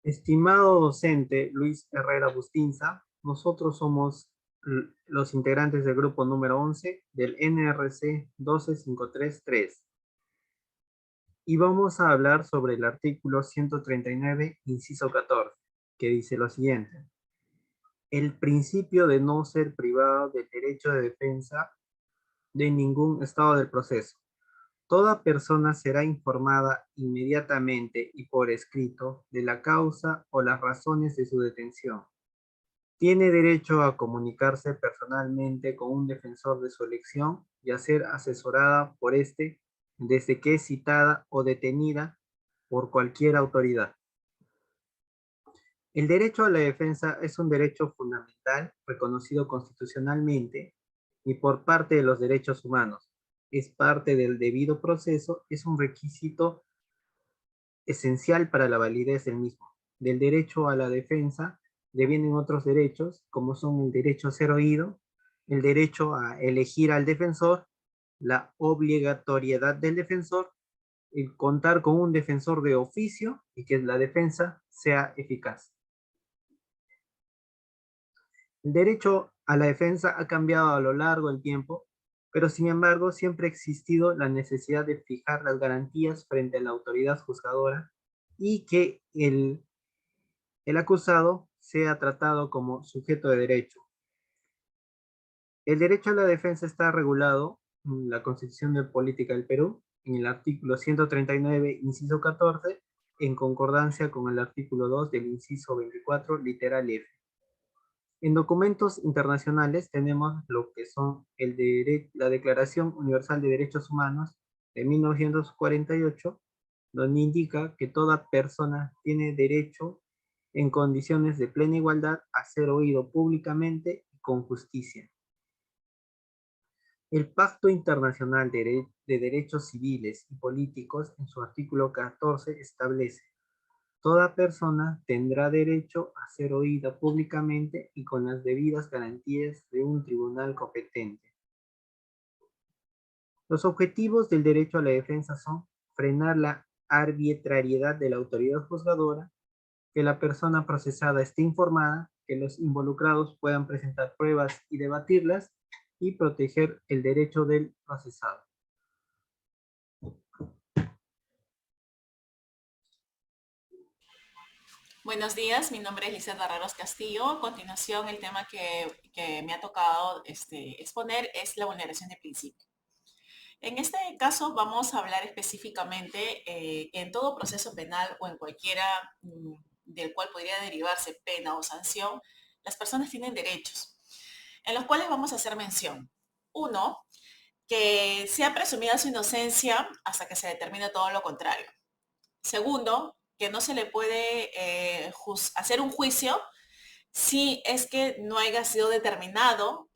Estimado docente Luis Herrera Bustinza, nosotros somos los integrantes del grupo número 11 del NRC 12533 y vamos a hablar sobre el artículo 139, inciso 14, que dice lo siguiente. El principio de no ser privado del derecho de defensa de ningún estado del proceso. Toda persona será informada inmediatamente y por escrito de la causa o las razones de su detención. Tiene derecho a comunicarse personalmente con un defensor de su elección y a ser asesorada por este desde que es citada o detenida por cualquier autoridad. El derecho a la defensa es un derecho fundamental reconocido constitucionalmente y por parte de los derechos humanos. Es parte del debido proceso, es un requisito esencial para la validez del mismo. Del derecho a la defensa devienen otros derechos, como son el derecho a ser oído, el derecho a elegir al defensor, la obligatoriedad del defensor, el contar con un defensor de oficio y que la defensa sea eficaz. El derecho a la defensa ha cambiado a lo largo del tiempo, pero sin embargo siempre ha existido la necesidad de fijar las garantías frente a la autoridad juzgadora y que el acusado sea tratado como sujeto de derecho. El derecho a la defensa está regulado en la Constitución de Política del Perú, en el artículo 139, inciso 14, en concordancia con el artículo 2 del inciso 24, literal F. En documentos internacionales tenemos lo que son la Declaración Universal de Derechos Humanos de 1948, donde indica que toda persona tiene derecho en condiciones de plena igualdad a ser oído públicamente y con justicia. El Pacto Internacional de Derechos Civiles y Políticos, en su artículo 14, establece: toda persona tendrá derecho a ser oída públicamente y con las debidas garantías de un tribunal competente. Los objetivos del derecho a la defensa son frenar la arbitrariedad de la autoridad juzgadora, que la persona procesada esté informada, que los involucrados puedan presentar pruebas y debatirlas, y proteger el derecho del procesado. Buenos días, mi nombre es Lizeth Barreros Castillo. A continuación, el tema que me ha tocado exponer es la vulneración de principio. En este caso vamos a hablar específicamente que en todo proceso penal o en cualquiera del cual podría derivarse pena o sanción, las personas tienen derechos, en los cuales vamos a hacer mención. Uno, que sea presumida su inocencia hasta que se determine todo lo contrario. Segundo, que no se le puede hacer un juicio si es que no haya sido determinado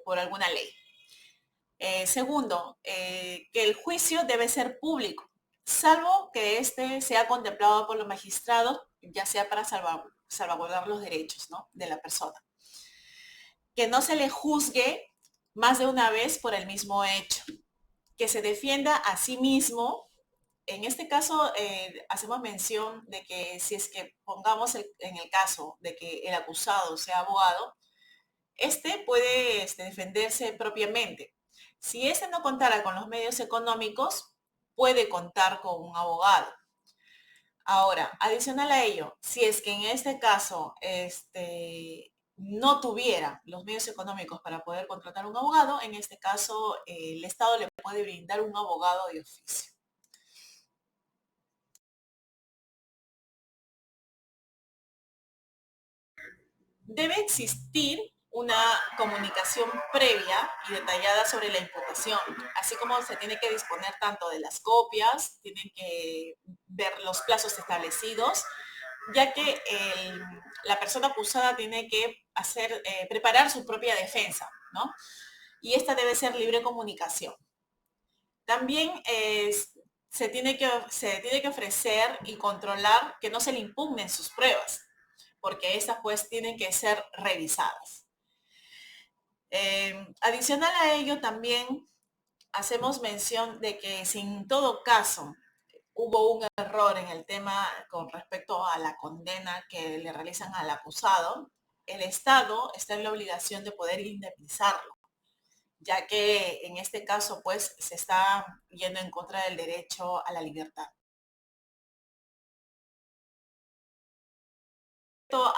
por alguna ley. Segundo, que el juicio debe ser público, salvo que éste sea contemplado por los magistrados, ya sea para salvaguardar los derechos, ¿no?, de la persona. Que no se le juzgue más de una vez por el mismo hecho. Que se defienda a sí mismo. En este caso, hacemos mención de que si es que pongamos en el caso de que el acusado sea abogado, este puede defenderse propiamente. Si este no contara con los medios económicos, puede contar con un abogado. Ahora, adicional a ello, si es que en este caso no tuviera los medios económicos para poder contratar un abogado, en este caso el Estado le puede brindar un abogado de oficio. Debe existir una comunicación previa y detallada sobre la imputación, así como se tiene que disponer tanto de las copias, tienen que ver los plazos establecidos, ya que la persona acusada tiene que preparar su propia defensa, ¿no? Y esta debe ser libre comunicación. También se tiene que ofrecer y controlar que no se le impugnen sus pruebas, porque estas pues tienen que ser revisadas. Adicional a ello también hacemos mención de que si en todo caso hubo un error en el tema con respecto a la condena que le realizan al acusado, el Estado está en la obligación de poder indemnizarlo, ya que en este caso pues se está yendo en contra del derecho a la libertad.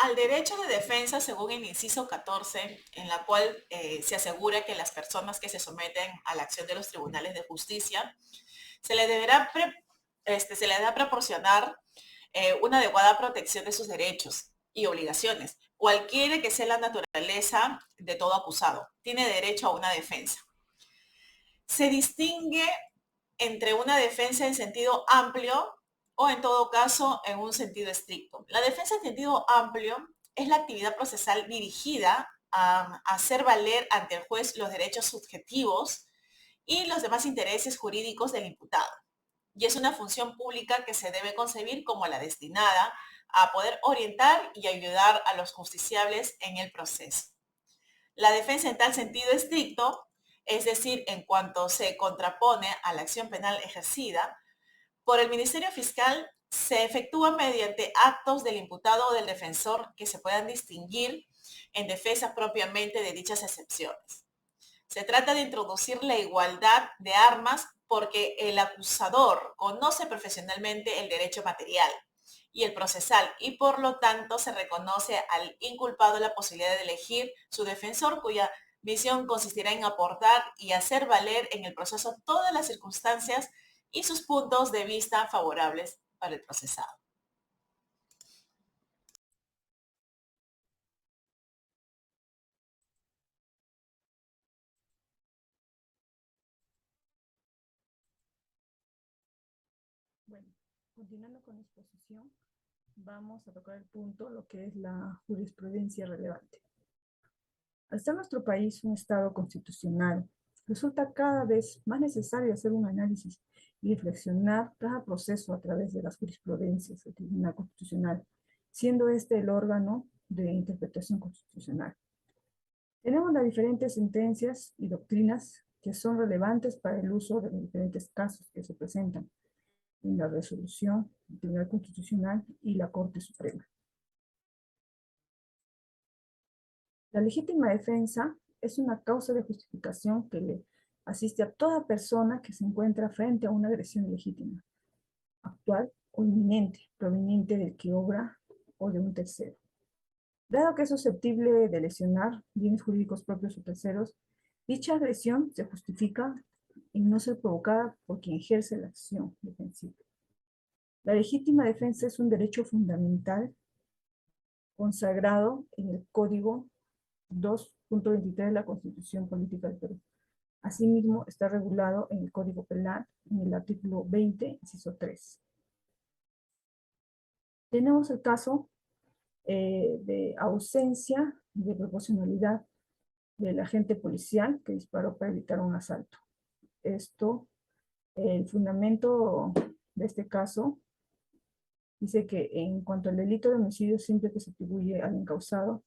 Al derecho de defensa, según el inciso 14, en la cual se asegura que las personas que se someten a la acción de los tribunales de justicia se les deberá se les da proporcionar una adecuada protección de sus derechos y obligaciones, cualquiera que sea la naturaleza de todo acusado. Tiene derecho a una defensa. Se distingue entre una defensa en sentido amplio o en todo caso en un sentido estricto. La defensa en sentido amplio es la actividad procesal dirigida a hacer valer ante el juez los derechos subjetivos y los demás intereses jurídicos del imputado. Y es una función pública que se debe concebir como la destinada a poder orientar y ayudar a los justiciables en el proceso. La defensa en tal sentido estricto, es decir, en cuanto se contrapone a la acción penal ejercida por el Ministerio Fiscal, se efectúa mediante actos del imputado o del defensor que se puedan distinguir en defensa propiamente de dichas excepciones. Se trata de introducir la igualdad de armas porque el acusador conoce profesionalmente el derecho material y el procesal y por lo tanto se reconoce al inculpado la posibilidad de elegir su defensor cuya misión consistirá en aportar y hacer valer en el proceso todas las circunstancias y sus puntos de vista favorables para el procesado. Bueno, continuando con la exposición, vamos a tocar el punto, lo que es la jurisprudencia relevante. Al ser nuestro país un Estado constitucional, resulta cada vez más necesario hacer un análisis y reflexionar cada proceso a través de las jurisprudencias del Tribunal Constitucional, siendo este el órgano de interpretación constitucional. Tenemos las diferentes sentencias y doctrinas que son relevantes para el uso de los diferentes casos que se presentan en la resolución del Tribunal Constitucional y la Corte Suprema. La legítima defensa es una causa de justificación que le asiste a toda persona que se encuentra frente a una agresión legítima, actual o inminente, proveniente del que obra o de un tercero. Dado que es susceptible de lesionar bienes jurídicos propios o terceros, dicha agresión se justifica en no ser provocada por quien ejerce la acción defensiva. La legítima defensa es un derecho fundamental consagrado en el Código 2.23 de la Constitución Política del Perú. Asimismo, está regulado en el Código Penal, en el artículo 20, inciso 3. Tenemos el caso de ausencia de proporcionalidad del agente policial que disparó para evitar un asalto. Esto, el fundamento de este caso dice que en cuanto al delito de homicidio simple que se atribuye al encausado,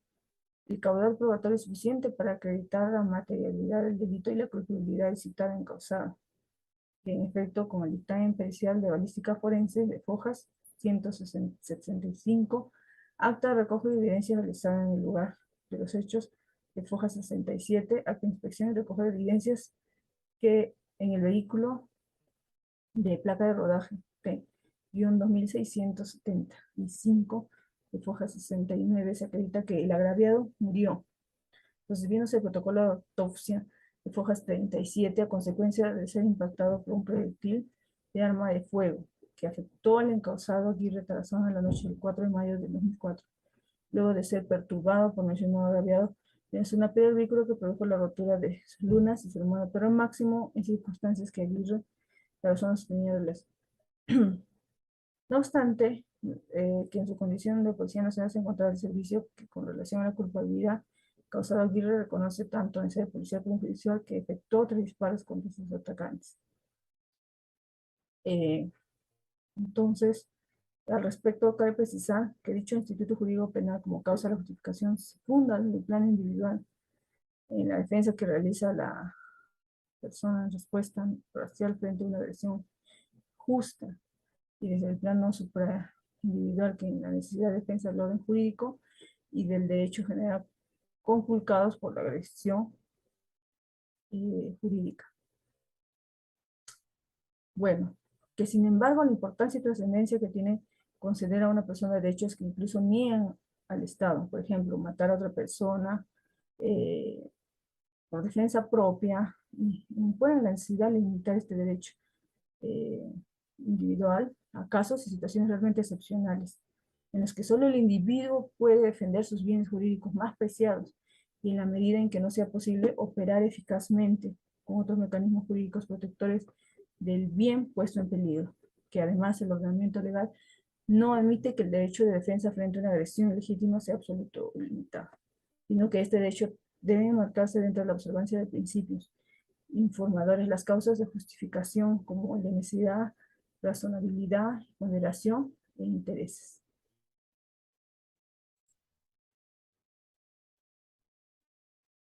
el caudal probatorio es suficiente para acreditar la materialidad del delito y la culpabilidad del citado encausado, que en efecto, con el dictamen pericial de balística forense de Fojas 165, acta de recojo de evidencia realizada en el lugar de los hechos de Fojas 67, acta de inspección y recojo de evidencias que en el vehículo de placa de rodaje P-2675 de Fojas 69 se acredita que el agraviado murió, procediéndose el protocolo de autopsia de Fojas 37 a consecuencia de ser impactado por un proyectil de arma de fuego que afectó al encausado Aguirre Tarazona en la noche del 4 de mayo de 2004, luego de ser perturbado por mencionado agraviado en una pérdida del vehículo que produjo la rotura de sus lunas y su hermano, pero al máximo en circunstancias que Aguirre Tarazona sostenía de las. No obstante, que en su condición de Policía Nacional se encontraba al servicio, que con relación a la culpabilidad causada, Aguirre reconoce tanto en sede policial como judicial que efectuó 3 disparos contra sus atacantes. Entonces, al respecto, cabe precisar que dicho instituto jurídico penal como causa de la justificación se funda en el plano individual en la defensa que realiza la persona en respuesta parcial frente a una agresión justa y desde el plano supraindividual, que en la necesidad de defensa del orden jurídico y del derecho general conculcados por la agresión jurídica. Bueno, que sin embargo la importancia y trascendencia que tiene conceder a una persona derechos que incluso niegan al Estado, por ejemplo, matar a otra persona por defensa propia, imponen la necesidad de limitar este derecho individual a casos y situaciones realmente excepcionales, en los que solo el individuo puede defender sus bienes jurídicos más preciados, y en la medida en que no sea posible operar eficazmente con otros mecanismos jurídicos protectores del bien puesto en peligro, que además el ordenamiento legal no admite que el derecho de defensa frente a una agresión legítima sea absoluto o limitado, sino que este derecho debe marcarse dentro de la observancia de principios informadores, las causas de justificación como el de necesidad, razonabilidad, ponderación e intereses.